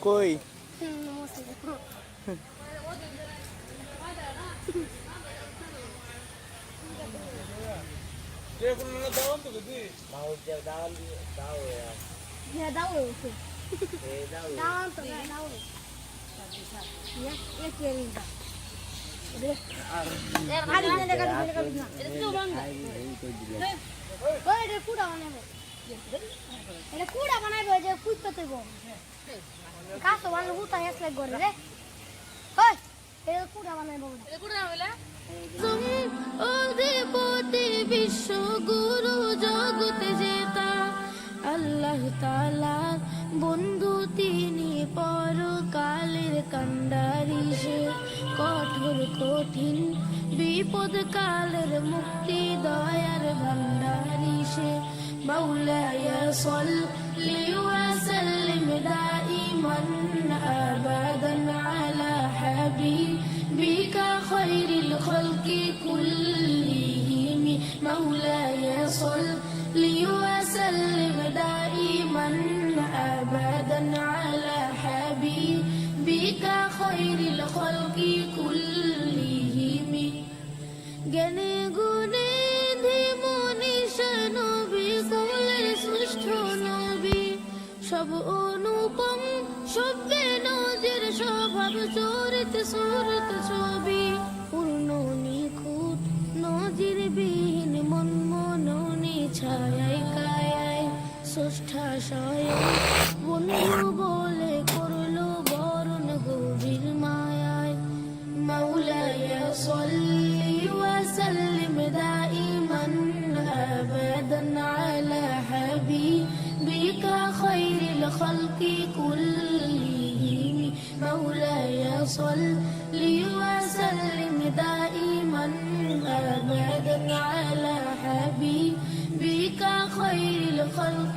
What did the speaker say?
কই কুড়া বানাইবো যে ফুটতে দেব কাজ তো বানাবো তাই আসলে করে রে ওই এটা কুড়া বানাইবো এটা কুড়া হইলা অধিপতি বিশ্ব গুরু জগৎ জেতা আল্লাহ তাআলার বন্ধু তিনি পরকালের কান্ডারি সে কঠোর কঠিন বিপদ কালের মুক্তি দয়ার ভান্ডারি সে মাওলায়া সাল্লি ওয়া সাল্লিম দাইমান আবাদান আলা হাবিবিকা খায়রিল খালকি কুল্লিহিম মাওলায়া সাল্লি ওয়া সাল্লিম দাইমান আবাদান আলা হাবিবিকা খায়রিল খালকি কুল্লিহিম জ্ঞানে গুণে সব অনুপম সব্যে নজির স্বভাব চরিত সুরত ছবি পূর্ণ নিখুঁত নজির বিহীন মন মননে ছায় কায়ায় স্রষ্টা স্বয়ং বন্ধু বলে করলো বরণ গভীর মায়ায় মাওলায়া সাল্লি ওয়া সাল্লিম দাইমান আবাদান আলা হাবিবিকা খায়রিল খালকি কুল্লিহিম মাওলায়া সাল্লি ওয়া সাল্লিম দাইমান আবাদান আলা হাবিবিকা খায়রিল খালকি